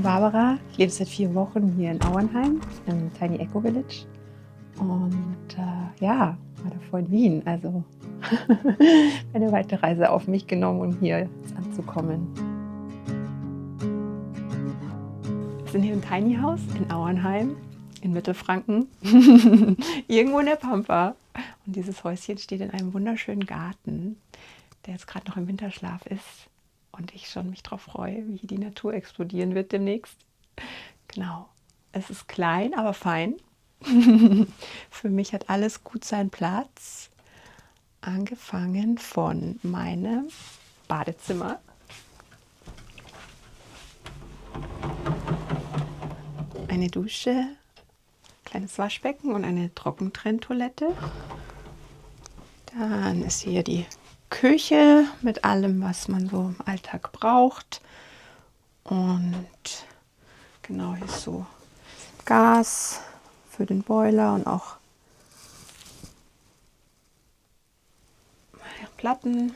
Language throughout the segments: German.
Barbara, ich lebe seit 4 Wochen hier in Auenheim, im Tiny Eco Village und war davor in Wien, also eine weite Reise auf mich genommen, um hier jetzt anzukommen. Wir sind hier im Tiny House in Auenheim in Mittelfranken, irgendwo in der Pampa. Und dieses Häuschen steht in einem wunderschönen Garten, der jetzt gerade noch im Winterschlaf ist. Und ich schon mich darauf freue, wie die Natur explodieren wird demnächst. Genau. Es ist klein, aber fein. Für mich hat alles gut seinen Platz. Angefangen von meinem Badezimmer. Eine Dusche, kleines Waschbecken und eine Trockentrenntoilette. Dann ist hier die Küche mit allem, was man so im Alltag braucht. Und genau, hier ist so Gas für den Boiler und auch Platten.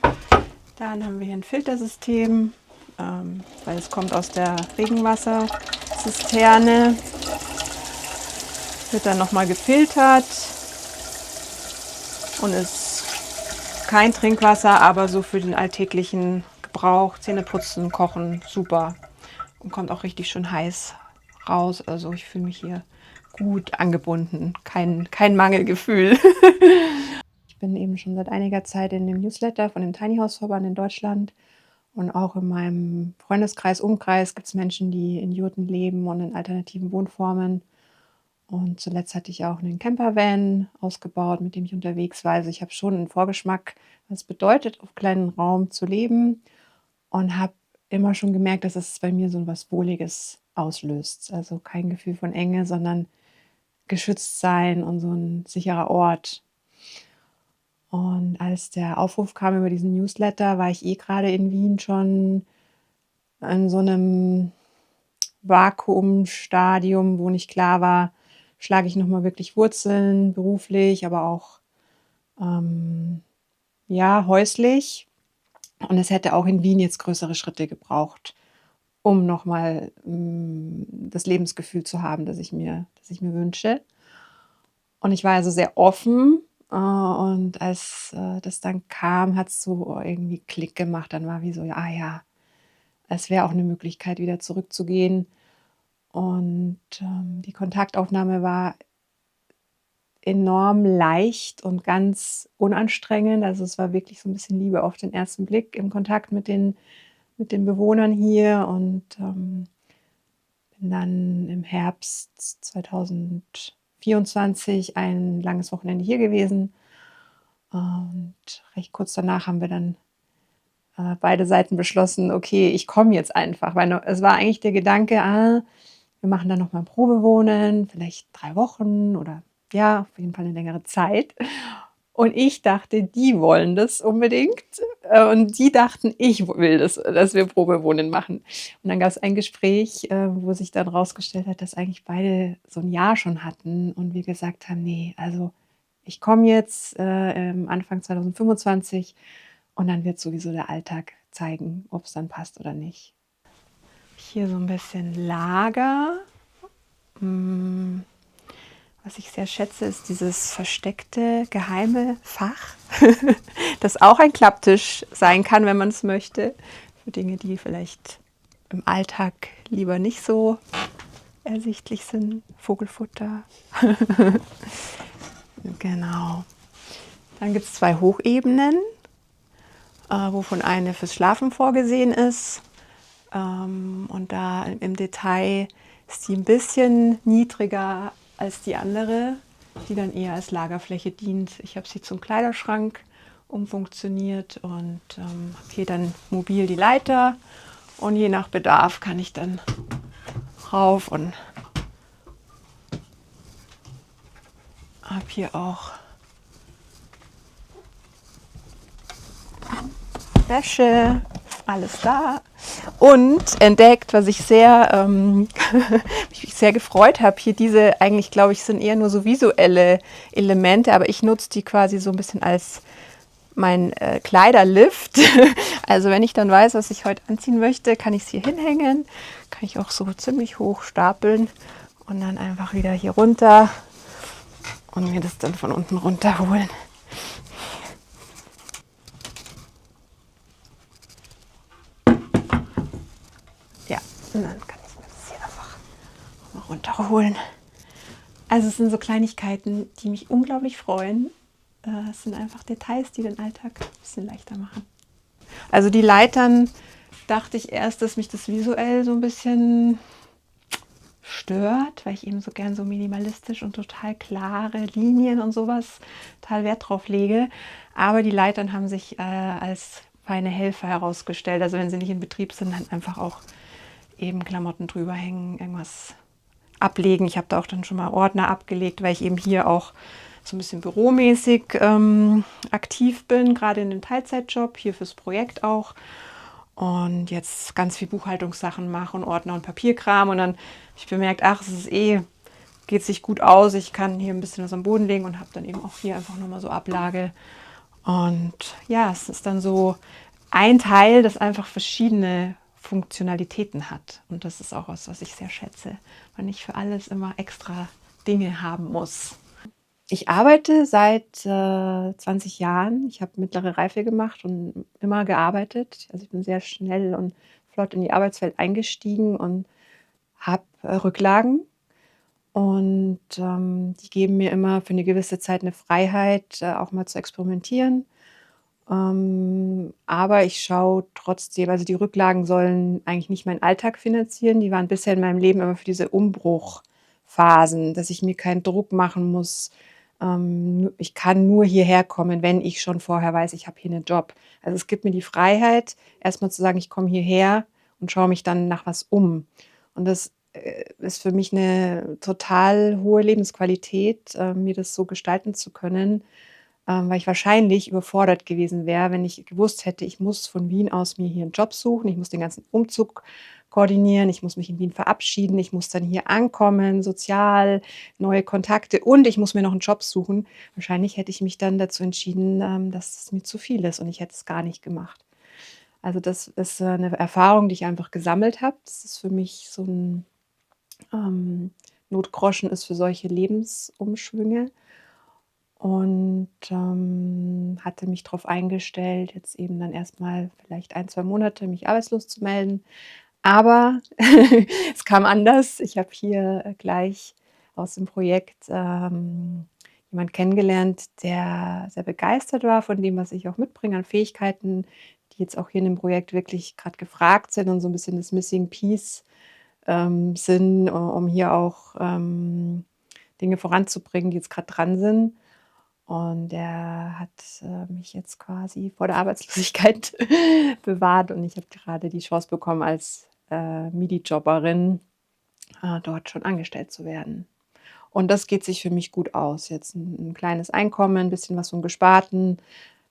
Dann haben wir hier ein Filtersystem, weil es kommt aus der Regenwasserzisterne. Wird dann nochmal gefiltert und ist kein Trinkwasser, aber so für den alltäglichen Gebrauch, Zähneputzen, Kochen, super. Und kommt auch richtig schön heiß raus. Also ich fühle mich hier gut angebunden, kein Mangelgefühl. Ich bin eben schon seit einiger Zeit in dem Newsletter von dem Tiny House Verband in Deutschland. Und auch in meinem Freundeskreis, Umkreis gibt es Menschen, die in Jurten leben und in alternativen Wohnformen. Und zuletzt hatte ich auch einen Campervan ausgebaut, mit dem ich unterwegs war. Also ich habe schon einen Vorgeschmack, was es bedeutet, auf kleinem Raum zu leben. Und habe immer schon gemerkt, dass es bei mir so was Wohliges auslöst. Also kein Gefühl von Enge, sondern geschützt sein und so ein sicherer Ort. Und als der Aufruf kam über diesen Newsletter, war ich gerade in Wien schon in so einem Vakuumstadium, wo nicht klar war, schlage ich nochmal wirklich Wurzeln, beruflich, aber auch häuslich. Und es hätte auch in Wien jetzt größere Schritte gebraucht, um nochmal das Lebensgefühl zu haben, das ich mir wünsche. Und ich war also sehr offen. Und als das dann kam, hat es so irgendwie Klick gemacht. Dann war wie so, es wäre auch eine Möglichkeit, wieder zurückzugehen. Und die Kontaktaufnahme war enorm leicht und ganz unanstrengend. Also es war wirklich so ein bisschen Liebe auf den ersten Blick im Kontakt mit den Bewohnern hier. Und bin dann im Herbst 2024 ein langes Wochenende hier gewesen. Und recht kurz danach haben wir dann beide Seiten beschlossen, okay, ich komme jetzt einfach. Weil es war eigentlich der Gedanke, wir machen dann nochmal ein Probewohnen, vielleicht 3 Wochen oder auf jeden Fall eine längere Zeit. Und ich dachte, die wollen das unbedingt. Und die dachten, ich will das, dass wir Probewohnen machen. Und dann gab es ein Gespräch, wo sich dann rausgestellt hat, dass eigentlich beide so ein Jahr schon hatten. Und wir gesagt haben, nee, also ich komme jetzt Anfang 2025 und dann wird sowieso der Alltag zeigen, ob es dann passt oder nicht. Hier so ein bisschen Lager. Was ich sehr schätze, ist dieses versteckte, geheime Fach, das auch ein Klapptisch sein kann, wenn man es möchte. Für Dinge, die vielleicht im Alltag lieber nicht so ersichtlich sind. Vogelfutter. Genau. Dann gibt es 2 Hochebenen, wovon eine fürs Schlafen vorgesehen ist. Und da im Detail ist die ein bisschen niedriger als die andere, die dann eher als Lagerfläche dient. Ich habe sie zum Kleiderschrank umfunktioniert und habe hier dann mobil die Leiter. Und je nach Bedarf kann ich dann rauf und habe hier auch Wäsche, alles da. Und entdeckt, was ich mich sehr gefreut habe, hier diese, eigentlich glaube ich, sind eher nur so visuelle Elemente, aber ich nutze die quasi so ein bisschen als mein Kleiderlift. Also wenn ich dann weiß, was ich heute anziehen möchte, kann ich es hier hinhängen. Kann ich auch so ziemlich hoch stapeln und dann einfach wieder hier runter und mir das dann von unten runterholen. Ja, und dann kann ich mir das hier einfach mal runterholen. Also es sind so Kleinigkeiten, die mich unglaublich freuen. Es sind einfach Details, die den Alltag ein bisschen leichter machen. Also die Leitern dachte ich erst, dass mich das visuell so ein bisschen stört, weil ich eben so gern so minimalistisch und total klare Linien und sowas total Wert drauf lege. Aber die Leitern haben sich als feine Helfer herausgestellt. Also wenn sie nicht in Betrieb sind, dann einfach auch eben Klamotten drüber hängen, irgendwas ablegen. Ich habe da auch dann schon mal Ordner abgelegt, weil ich eben hier auch so ein bisschen büromäßig aktiv bin, gerade in dem Teilzeitjob, hier fürs Projekt auch. Und jetzt ganz viel Buchhaltungssachen mache und Ordner und Papierkram. Und dann habe ich bemerkt, ach, es ist geht sich gut aus. Ich kann hier ein bisschen was am Boden legen und habe dann eben auch hier einfach nochmal so Ablage. Und ja, es ist dann so ein Teil, das einfach verschiedene Funktionalitäten hat. Und das ist auch was ich sehr schätze, weil ich für alles immer extra Dinge haben muss. Ich arbeite seit 20 Jahren. Ich habe mittlere Reife gemacht und immer gearbeitet. Also ich bin sehr schnell und flott in die Arbeitswelt eingestiegen und habe Rücklagen. Und die geben mir immer für eine gewisse Zeit eine Freiheit, auch mal zu experimentieren. Aber ich schaue trotzdem, also die Rücklagen sollen eigentlich nicht meinen Alltag finanzieren. Die waren bisher in meinem Leben immer für diese Umbruchphasen, dass ich mir keinen Druck machen muss. Ich kann nur hierher kommen, wenn ich schon vorher weiß, ich habe hier einen Job. Also es gibt mir die Freiheit, erstmal zu sagen, ich komme hierher und schaue mich dann nach was um. Und das ist für mich eine total hohe Lebensqualität, mir das so gestalten zu können, weil ich wahrscheinlich überfordert gewesen wäre, wenn ich gewusst hätte, ich muss von Wien aus mir hier einen Job suchen, ich muss den ganzen Umzug koordinieren, ich muss mich in Wien verabschieden, ich muss dann hier ankommen, sozial, neue Kontakte und ich muss mir noch einen Job suchen. Wahrscheinlich hätte ich mich dann dazu entschieden, dass es mir zu viel ist und ich hätte es gar nicht gemacht. Also das ist eine Erfahrung, die ich einfach gesammelt habe. Das ist für mich so ein Notgroschen ist für solche Lebensumschwünge. Und hatte mich darauf eingestellt, jetzt eben dann erstmal vielleicht 1, 2 Monate mich arbeitslos zu melden. Aber es kam anders. Ich habe hier gleich aus dem Projekt jemand kennengelernt, der sehr begeistert war von dem, was ich auch mitbringe an Fähigkeiten, die jetzt auch hier in dem Projekt wirklich gerade gefragt sind und so ein bisschen das Missing Piece sind, um hier auch Dinge voranzubringen, die jetzt gerade dran sind. Und der hat mich jetzt quasi vor der Arbeitslosigkeit bewahrt und ich habe gerade die Chance bekommen, als MIDI-Jobberin dort schon angestellt zu werden. Und das geht sich für mich gut aus. Jetzt ein kleines Einkommen, ein bisschen was vom Gesparten.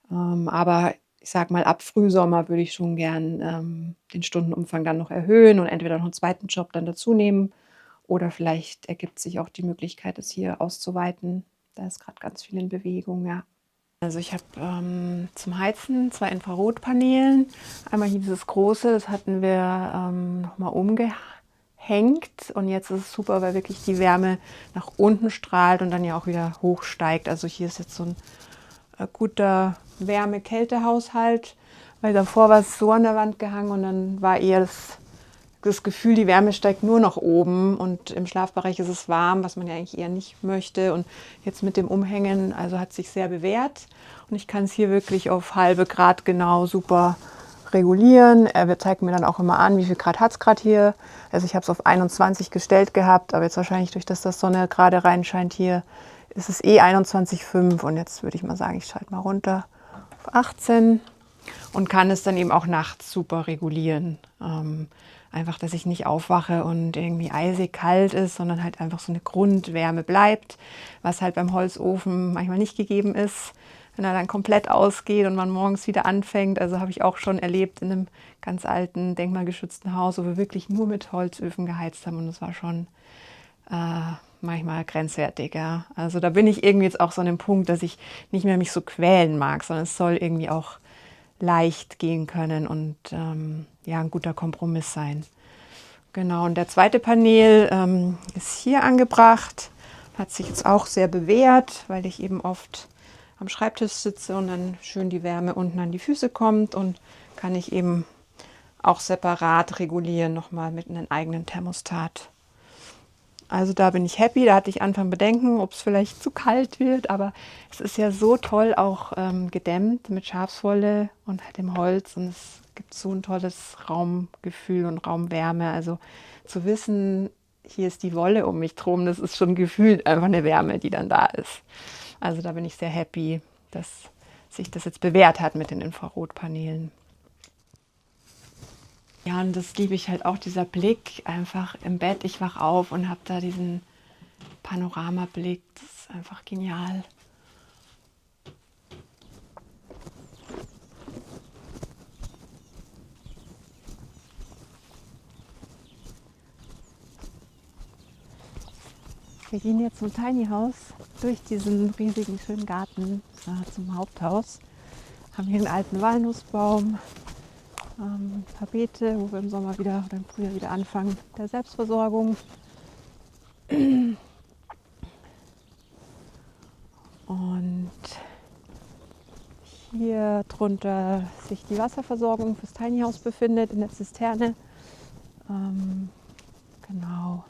Aber ich sage mal, ab Frühsommer würde ich schon gern den Stundenumfang dann noch erhöhen und entweder noch einen zweiten Job dann dazu nehmen. Oder vielleicht ergibt sich auch die Möglichkeit, es hier auszuweiten. Da ist gerade ganz viel in Bewegung, ja. Also ich habe zum Heizen 2 Infrarotpaneelen. Einmal hier dieses große, das hatten wir nochmal umgehängt. Und jetzt ist es super, weil wirklich die Wärme nach unten strahlt und dann ja auch wieder hochsteigt. Also hier ist jetzt so ein guter Wärme-Kälte-Haushalt, weil davor war es so an der Wand gehangen und dann war eher das Gefühl, die Wärme steigt nur nach oben und im Schlafbereich ist es warm, was man ja eigentlich eher nicht möchte. Und jetzt mit dem Umhängen, also hat sich sehr bewährt und ich kann es hier wirklich auf halbe Grad genau super regulieren. Er zeigt mir dann auch immer an, wie viel Grad hat es gerade hier. Also ich habe es auf 21 gestellt gehabt, aber jetzt wahrscheinlich durch das Sonne gerade reinscheint hier, ist es eh 21,5 und jetzt würde ich mal sagen, ich schalte mal runter auf 18 und kann es dann eben auch nachts super regulieren. Einfach, dass ich nicht aufwache und irgendwie eisig kalt ist, sondern halt einfach so eine Grundwärme bleibt, was halt beim Holzofen manchmal nicht gegeben ist, wenn er dann komplett ausgeht und man morgens wieder anfängt. Also habe ich auch schon erlebt in einem ganz alten, denkmalgeschützten Haus, wo wir wirklich nur mit Holzöfen geheizt haben und das war schon manchmal grenzwertig, ja. Also da bin ich irgendwie jetzt auch so an dem Punkt, dass ich nicht mehr mich so quälen mag, sondern es soll irgendwie auch leicht gehen können und ja, ein guter Kompromiss sein. Genau, und der zweite Panel ist hier angebracht. Hat sich jetzt auch sehr bewährt, weil ich eben oft am Schreibtisch sitze und dann schön die Wärme unten an die Füße kommt und kann ich eben auch separat regulieren, nochmal mit einem eigenen Thermostat. Also da bin ich happy. Da hatte ich Anfang Bedenken, ob es vielleicht zu kalt wird, aber es ist ja so toll auch gedämmt mit Schafswolle und halt dem Holz und es gibt so ein tolles Raumgefühl und Raumwärme. Also zu wissen, hier ist die Wolle um mich drum, das ist schon gefühlt einfach eine Wärme, die dann da ist. Also da bin ich sehr happy, dass sich das jetzt bewährt hat mit den Infrarotpanelen. Ja, und das liebe ich halt auch, dieser Blick einfach im Bett. Ich wach auf und habe da diesen Panoramablick. Das ist einfach genial. Wir gehen jetzt zum Tiny House durch diesen riesigen schönen Garten zum Haupthaus. Haben hier einen alten Walnussbaum, ein paar Beete, wo wir im Sommer wieder oder im Frühjahr wieder anfangen mit der Selbstversorgung. Und hier drunter sich die Wasserversorgung fürs Tiny House befindet, in der Zisterne. Genau.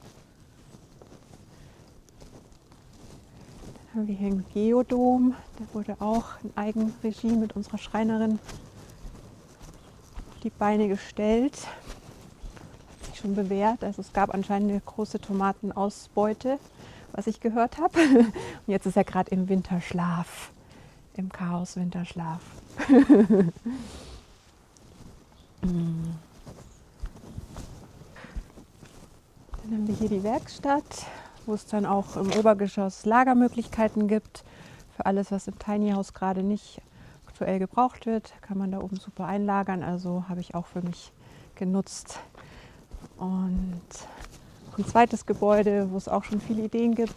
Dann haben wir hier einen Geodom, der wurde auch in Eigenregie mit unserer Schreinerin auf die Beine gestellt. Hat sich schon bewährt. Also es gab anscheinend eine große Tomatenausbeute, was ich gehört habe. Und jetzt ist er gerade im Winterschlaf, im Chaos-Winterschlaf. Dann haben wir hier die Werkstatt, wo es dann auch im Obergeschoss Lagermöglichkeiten gibt. Für alles, was im Tiny House gerade nicht aktuell gebraucht wird, kann man da oben super einlagern. Also habe ich auch für mich genutzt. Und ein zweites Gebäude, wo es auch schon viele Ideen gibt,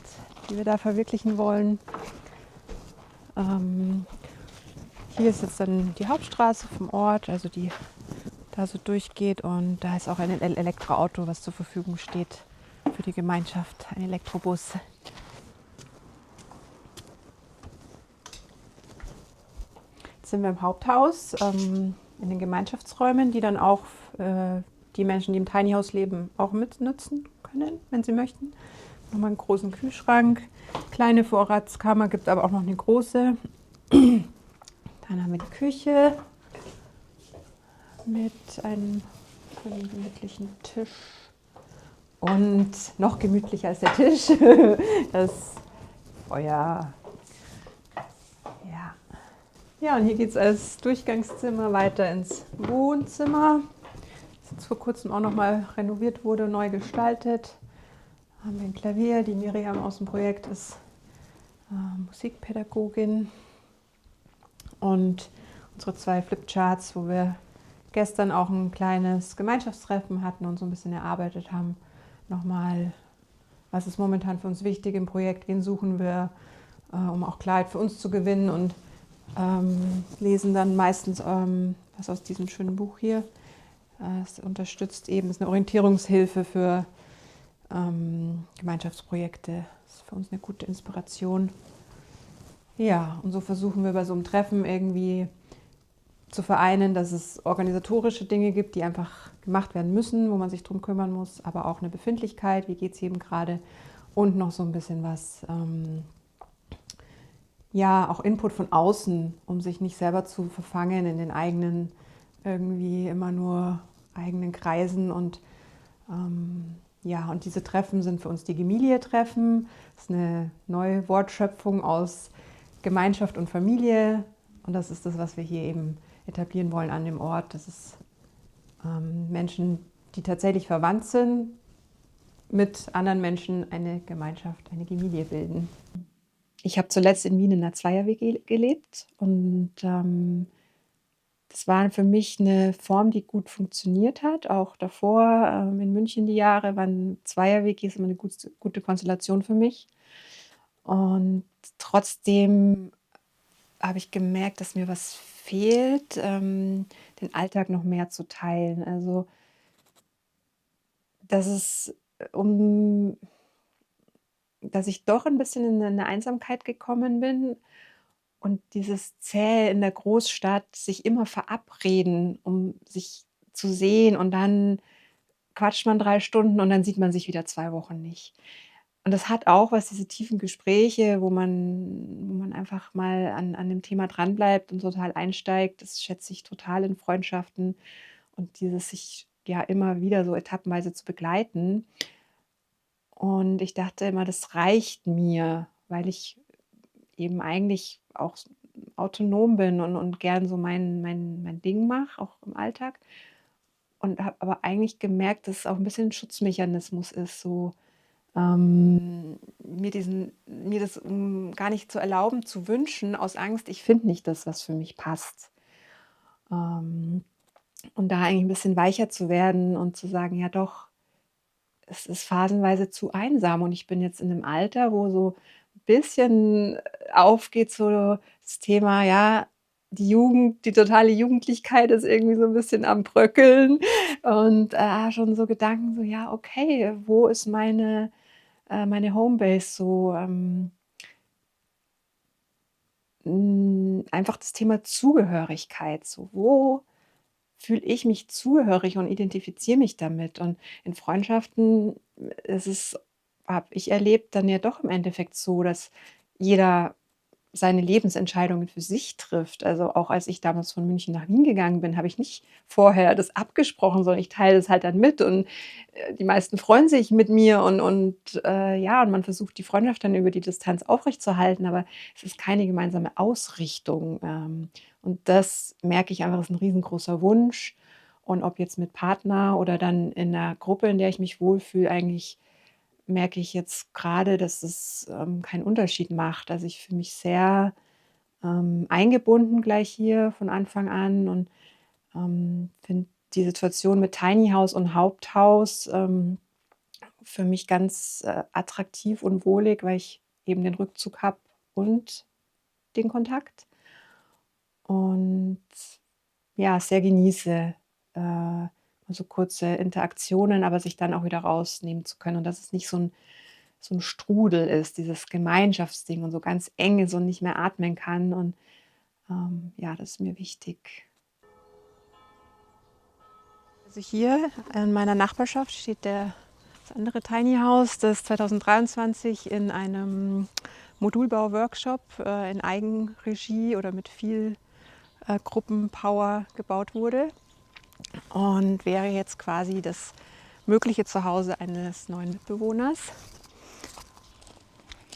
die wir da verwirklichen wollen. Hier ist jetzt dann die Hauptstraße vom Ort, also die da so durchgeht. Und da ist auch ein Elektroauto, was zur Verfügung steht für die Gemeinschaft, ein Elektrobus. Jetzt sind wir im Haupthaus, in den Gemeinschaftsräumen, die dann auch die Menschen, die im Tiny House leben, auch mitnutzen können, wenn sie möchten. Nochmal einen großen Kühlschrank, kleine Vorratskammer, gibt aber auch noch eine große. Dann haben wir die Küche mit einem gemütlichen Tisch. Und noch gemütlicher als der Tisch, das Feuer. Ja. Ja, und hier geht es als Durchgangszimmer weiter ins Wohnzimmer, das jetzt vor kurzem auch nochmal renoviert wurde, neu gestaltet. Da haben wir ein Klavier, die Miriam aus dem Projekt ist Musikpädagogin. Und unsere 2 Flipcharts, wo wir gestern auch ein kleines Gemeinschaftstreffen hatten und so ein bisschen erarbeitet haben. Nochmal, was ist momentan für uns wichtig im Projekt, wen suchen wir, um auch Klarheit für uns zu gewinnen und lesen dann meistens was aus diesem schönen Buch hier. Es unterstützt eben, es ist eine Orientierungshilfe für Gemeinschaftsprojekte. Das ist für uns eine gute Inspiration. Ja, und so versuchen wir bei so einem Treffen irgendwie zu vereinen, dass es organisatorische Dinge gibt, die einfach gemacht werden müssen, wo man sich drum kümmern muss, aber auch eine Befindlichkeit, wie geht es jedem gerade und noch so ein bisschen was, ja, auch Input von außen, um sich nicht selber zu verfangen in den eigenen, irgendwie immer nur eigenen Kreisen und ja, und diese Treffen sind für uns die Gemilie-Treffen. Das ist eine neue Wortschöpfung aus Gemeinschaft und Familie und das ist das, was wir hier eben etablieren wollen an dem Ort. Das ist Menschen, die tatsächlich verwandt sind, mit anderen Menschen eine Gemeinschaft, eine Gemilie bilden. Ich habe zuletzt in Wien in einer Zweier-WG gelebt und Das war für mich 'ne Form, die gut funktioniert hat. Auch davor, in München die Jahre waren Zweier-WGs immer 'ne gute Konstellation für mich. Und trotzdem habe ich gemerkt, dass mir was fehlt, den Alltag noch mehr zu teilen. Also, dass es um dass ich doch 'n bisschen in 'ne Einsamkeit gekommen bin und dieses zähe in der Großstadt sich immer verabreden, um sich zu sehen und dann quatscht man 3 Stunden und dann sieht man sich wieder 2 Wochen nicht. Und das hat auch was, diese tiefen Gespräche, wo man einfach mal an dem Thema dranbleibt und total einsteigt. Das schätze ich total in Freundschaften und dieses sich ja immer wieder so etappenweise zu begleiten. Und ich dachte immer, das reicht mir, weil ich eben eigentlich auch autonom bin und gern so mein Ding mache, auch im Alltag. Und habe aber eigentlich gemerkt, dass es auch 'n bisschen 'n Schutzmechanismus ist, so, mir das, gar nicht zu erlauben, zu wünschen aus Angst, ich finde nicht das, was für mich passt. Ähm, und da eigentlich 'n bisschen weicher zu werden und zu sagen: „Ja doch, es ist phasenweise zu einsam und ich bin jetzt in 'nem Alter, wo so 'n bisschen aufgeht so das Thema, ja, die totale Jugendlichkeit ist irgendwie so 'n bisschen am Bröckeln und, schon so Gedanken so: „Ja, okay, wo ist meine Homebase?“ So, einfach das Thema Zugehörigkeit, so: Wo fühle ich mich zugehörig und identifiziere mich damit? Und in Freundschaften ist es habe ich erlebt, dann ja doch im Endeffekt so, dass jeder seine Lebensentscheidungen für sich trifft. Also, auch als ich damals von München nach Wien gegangen bin, habe ich nicht vorher das abgesprochen, sondern ich teile das halt dann mit und, die meisten freuen sich mit mir und ja, und man versucht, die Freundschaft dann über die Distanz aufrechtzuerhalten, aber es ist keine gemeinsame Ausrichtung. Und das merke ich einfach, ist 'n riesengroßer Wunsch. Und ob jetzt mit Partner oder dann in 'ner Gruppe, in der ich mich wohlfühle, eigentlich merke ich jetzt grade, dass es, keinen Unterschied macht. Also, ich fühle mich sehr, eingebunden gleich hier von Anfang an und, finde die Situation mit Tiny House und Haupthaus, für mich ganz, attraktiv und wohlig, weil ich eben den Rückzug habe und den Kontakt. Und ja, sehr genieße, so kurze Interaktionen, aber sich dann auch wieder rausnehmen zu können und dass es nicht so 'n Strudel ist, dieses Gemeinschaftsding und so ganz eng ist und nicht mehr atmen kann und, ja, das ist mir wichtig. Also, hier in meiner Nachbarschaft steht das andere Tiny House, das 2023 in einem Modulbau-Workshop, in Eigenregie oder mit viel, Gruppenpower gebaut wurde und wäre jetzt quasi das mögliche Zuhause eines neuen Mitbewohners.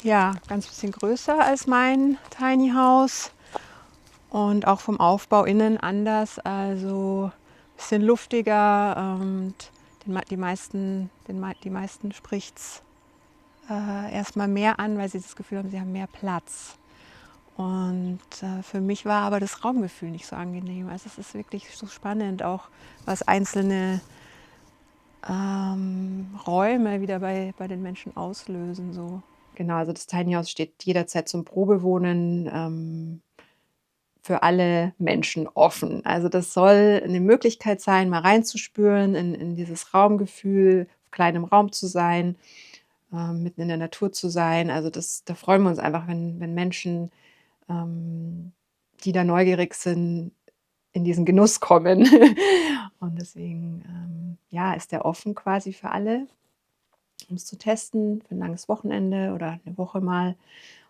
Ja, ganz bisschen größer als mein Tiny House und auch vom Aufbau innen anders, also bisschen luftiger und die meisten spricht's, erst mal mehr an, weil sie das Gefühl haben, sie haben mehr Platz. Und, für mich war aber das Raumgefühl nicht so angenehm. Also, es ist wirklich so spannend, auch was einzelne, Räume wieder bei den Menschen auslösen so. Genau, also das Tiny House steht jederzeit zum Probewohnen, für alle Menschen offen. Also, das soll 'ne Möglichkeit sein, mal reinzuspüren in dieses Raumgefühl, auf kleinem Raum zu sein, mitten in der Natur zu sein. Also, da freuen wir uns einfach, wenn Menschen, die da neugierig sind, in diesen Genuss kommen. Und deswegen, ja, ist der offen quasi für alle, um's zu testen für 'n langes Wochenende oder 'ne Woche mal.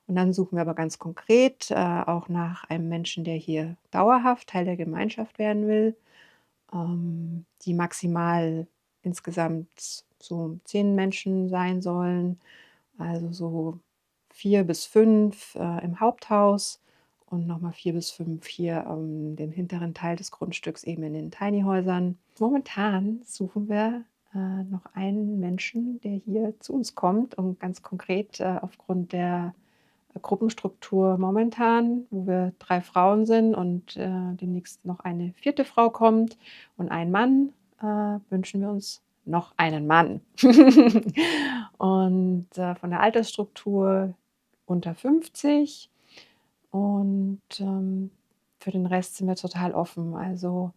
Und dann suchen wir aber ganz konkret, auch nach einem Menschen, der hier dauerhaft Teil der Gemeinschaft werden will, die maximal insgesamt so 10 Menschen sein sollen, also so 4 bis 5, im Haupthaus und noch mal 4 bis 5 hier, den hinteren Teil des Grundstücks eben in den Tiny Häusern. Momentan suchen wir, noch einen Menschen, der hier zu uns kommt und ganz konkret, aufgrund der Gruppenstruktur momentan, wo wir 3 Frauen sind und, demnächst noch eine vierte Frau kommt und ein Mann, wünschen wir uns noch einen Mann. Und, von der Altersstruktur unter 50 und, für den Rest sind wir total offen. Also,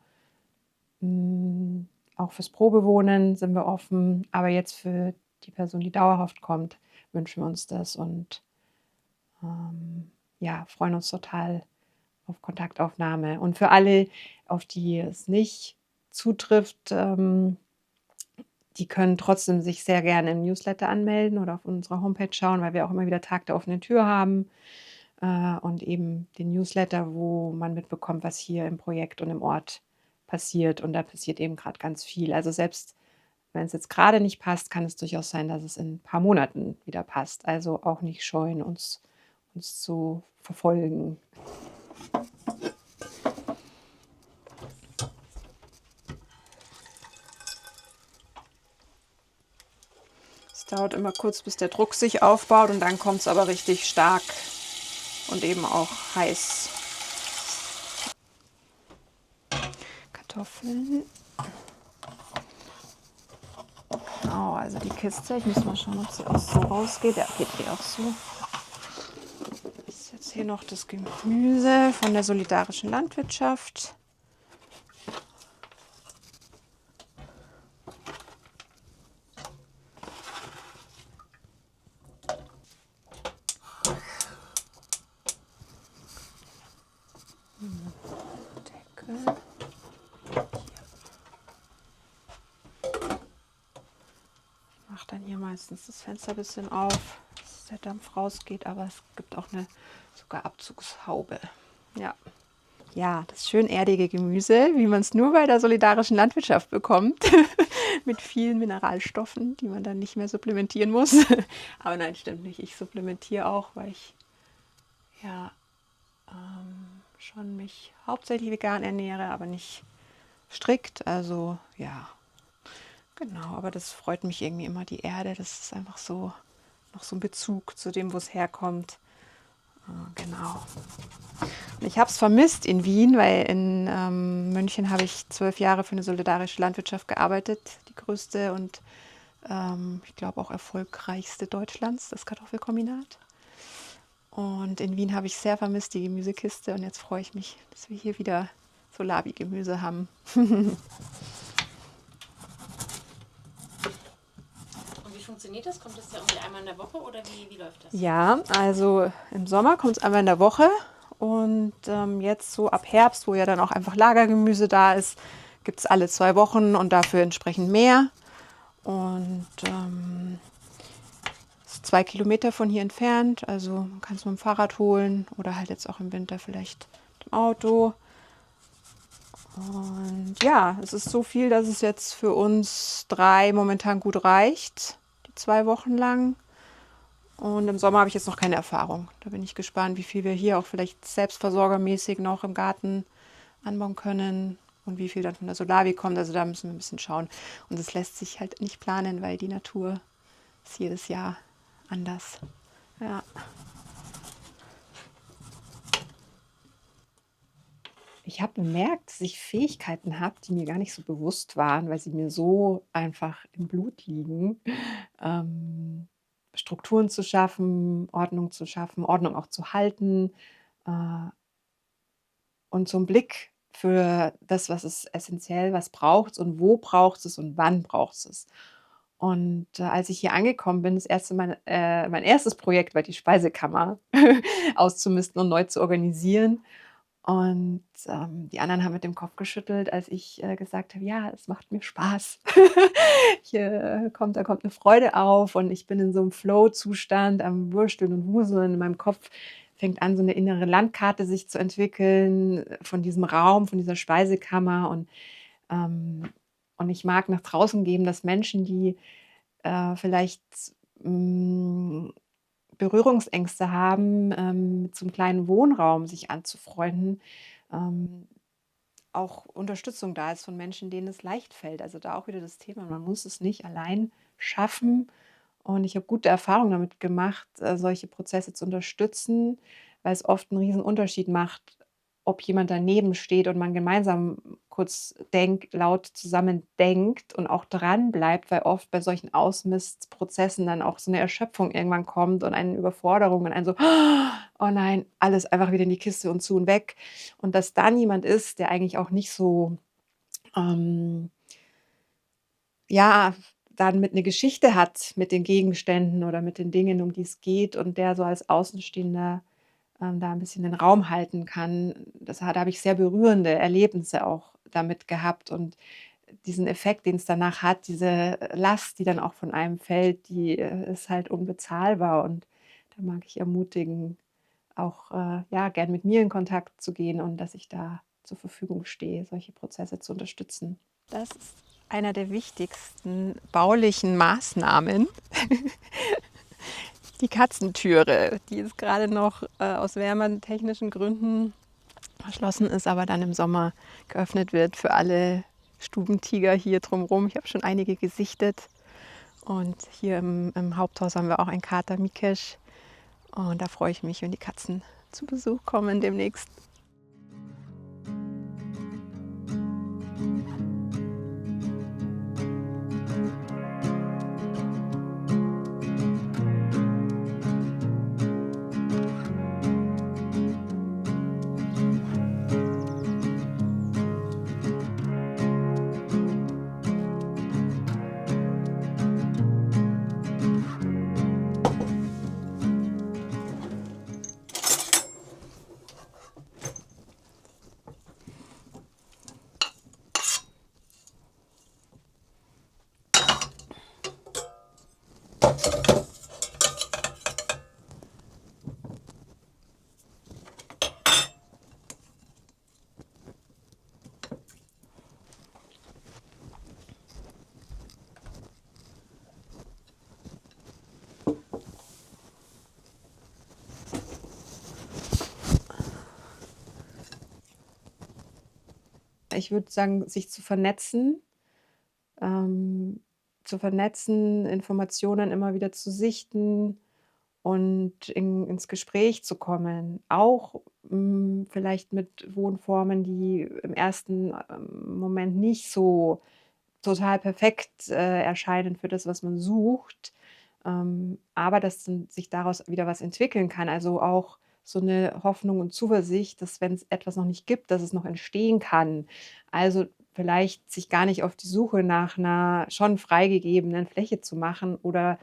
hm, auch fürs Probewohnen sind wir offen, aber jetzt für die Person, die dauerhaft kommt, wünschen wir uns das und, ja, freuen uns total auf Kontaktaufnahme. Und für alle, auf die es nicht zutrifft, die können trotzdem sich sehr gerne im Newsletter anmelden oder auf unserer Homepage schauen, weil wir auch immer wieder Tag der offenen Tür haben, und eben den Newsletter, wo man mitbekommt, was hier im Projekt und im Ort passiert. Und da passiert eben gerade ganz viel. Also selbst wenn es jetzt gerade nicht passt, kann es durchaus sein, dass es in ein paar Monaten wieder passt. Also auch nicht scheuen, uns zu verfolgen. Es dauert immer kurz, bis der Druck sich aufbaut und dann kommt es aber richtig stark und eben auch heiß. Kartoffeln. Genau, also die Kiste, ich muss mal schauen, ob sie auch so rausgeht. Ja, geht eh auch so. Das ist jetzt hier noch das Gemüse von der solidarischen Landwirtschaft. Deckel. Ich mache dann hier meistens das Fenster ein bisschen auf, dass der Dampf rausgeht, aber es gibt auch eine sogar Abzugshaube. Ja. Ja, das schön erdige Gemüse, wie man es nur bei der solidarischen Landwirtschaft bekommt, mit vielen Mineralstoffen, die man dann nicht mehr supplementieren muss. Aber nein, stimmt nicht. Ich supplementiere auch, weil ich ja schon mich hauptsächlich vegan ernähre, aber nicht strikt. Also ja, genau. Aber das freut mich irgendwie immer, die Erde. Das ist einfach so noch so ein Bezug zu dem, wo es herkommt. Genau. Ich habe es vermisst in Wien, weil in München habe ich 12 Jahre für eine solidarische Landwirtschaft gearbeitet, die größte und ich glaube auch erfolgreichste Deutschlands, das Kartoffelkombinat. Und in Wien habe ich sehr vermisst die Gemüsekiste und jetzt freue ich mich, dass wir hier wieder Solabi-Gemüse haben. Und wie funktioniert das? Kommt das ja irgendwie einmal in der Woche oder wie läuft das? Ja, also im Sommer kommt es einmal in der Woche und jetzt so ab Herbst, wo ja dann auch einfach Lagergemüse da ist, gibt es alle 2 Wochen und dafür entsprechend mehr. Und ist 2 Kilometer von hier entfernt, also man kann es mit dem Fahrrad holen oder halt jetzt auch im Winter vielleicht mit dem Auto. Und ja, es ist so viel, dass es jetzt für uns 3 momentan gut reicht, die 2 Wochen lang. Und im Sommer habe ich jetzt noch keine Erfahrung. Da bin ich gespannt, wie viel wir hier auch vielleicht selbstversorgermäßig noch im Garten anbauen können und wie viel dann von der Solavi kommt. Also da müssen wir ein bisschen schauen. Und das lässt sich halt nicht planen, weil die Natur ist jedes Jahr anders. Ja. Ich habe bemerkt, dass ich Fähigkeiten habe, die mir gar nicht so bewusst waren, weil sie mir so einfach im Blut liegen. Ähm, Strukturen zu schaffen, Ordnung auch zu halten, äh, und so 'n Blick für das, was ist essentiell, was braucht's und wo braucht's es und wann braucht's es. Und, als ich hier angekommen bin, mein erstes Projekt war die Speisekammer auszumisten und neu zu organisieren. Und, die anderen haben mit dem Kopf geschüttelt, als ich, gesagt habe: „Ja, es macht mir Spaß.“ Hier da kommt eine Freude auf und ich bin in so einem Flow-Zustand am Wursteln und Wuseln. In meinem Kopf fängt an, so eine innere Landkarte sich zu entwickeln, von diesem Raum, von dieser Speisekammer ähm und ich mag nach draußen geben, dass Menschen, die, vielleicht, hm, Berührungsängste haben, mit so 'nem kleinen Wohnraum sich anzufreunden, ähm, auch Unterstützung da ist von Menschen, denen es leicht fällt. Also, da auch wieder das Thema, man muss es nicht allein schaffen Und ich habe gute Erfahrungen damit gemacht, solche Prozesse zu unterstützen, weil es oft 'n Riesenunterschied macht, ob jemand daneben steht und man gemeinsam kurz laut zusammen denkt und auch dranbleibt, weil oft bei solchen Ausmistprozessen dann auch so 'ne Erschöpfung irgendwann kommt und eine Überforderung und ein so: „Oh nein, alles einfach wieder in die Kiste und zu und weg.“ Und dass dann jemand ist, der eigentlich auch nicht so, ähm ja, dann mit 'ne Geschichte hat mit den Gegenständen oder mit den Dingen, um die es geht und der so als Außenstehender, da 'n bisschen den Raum halten kann. Da habe ich sehr berührende Erlebnisse auch damit gehabt und diesen Effekt, den's danach hat, diese Last, die dann auch von einem fällt, die, ist halt unbezahlbar und da mag ich ermutigen, auch, ja, gern mit mir in Kontakt zu gehen und dass ich da zur Verfügung stehe, solche Prozesse zu unterstützen. Das ist einer der wichtigsten baulichen Maßnahmen. Die Katzentüre, die jetzt grade noch, aus wärmetechnischen Gründen verschlossen ist, aber dann im Sommer geöffnet wird für alle Stubentiger hier drum rum. Ich habe schon einige gesichtet und hier im Haupthaus haben wir auch einen Kater Mikesh und da freue ich mich, wenn die Katzen zu Besuch kommen demnächst. Ich würde sagen, sich ähm, zu vernetzen, Informationen immer wieder zu sichten und ins Gespräch zu kommen. Auch, vielleicht mit Wohnformen, die im ersten, Moment nicht so total perfekt, erscheinen für das, was man sucht, aber dass dann sich daraus wieder was entwickeln kann. Also, auch so eine Hoffnung und Zuversicht, dass wenn es etwas noch nicht gibt, dass es noch entstehen kann. Also, vielleicht sich gar nicht auf die Suche nach einer schon freigegebenen Fläche zu machen oder,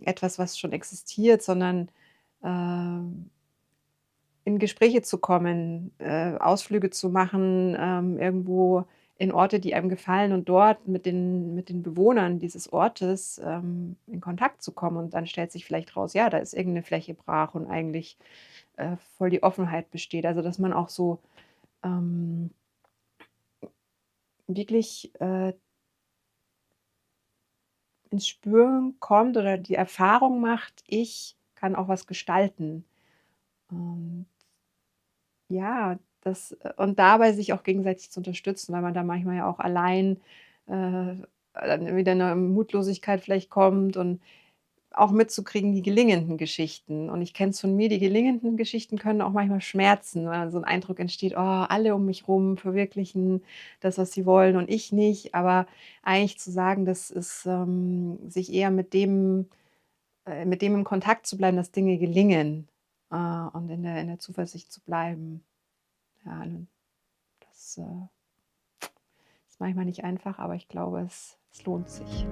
etwas, was schon existiert, sondern, ähm in Gespräche zu kommen, Ausflüge zu machen, irgendwo in Orte, die einem gefallen und dort mit den Bewohnern dieses Ortes, in Kontakt zu kommen. Und dann stellt sich vielleicht raus, ja, da ist irgend 'ne Fläche brach und eigentlich, voll die Offenheit besteht. Also, dass man auch so, ähm, wirklich, ins Spüren kommt oder die Erfahrung macht: „Ich kann auch was gestalten.“ Ähm Ja, und dabei sich auch gegenseitig zu unterstützen, weil man da manchmal ja auch allein, dann wieder in 'ne Mutlosigkeit vielleicht kommt und auch mitzukriegen die gelingenden Geschichten. Und ich kenne es von mir, die gelingenden Geschichten können auch manchmal schmerzen, weil dann so 'n Eindruck entsteht: „Oh, alle um mich rum verwirklichen das, was sie wollen und ich nicht.“ Aber eigentlich zu sagen, das ist, sich eher mit dem in Kontakt zu bleiben, dass Dinge gelingen, und in der Zuversicht zu bleiben. Ja, das, ist manchmal nicht einfach, aber ich glaube, es lohnt sich.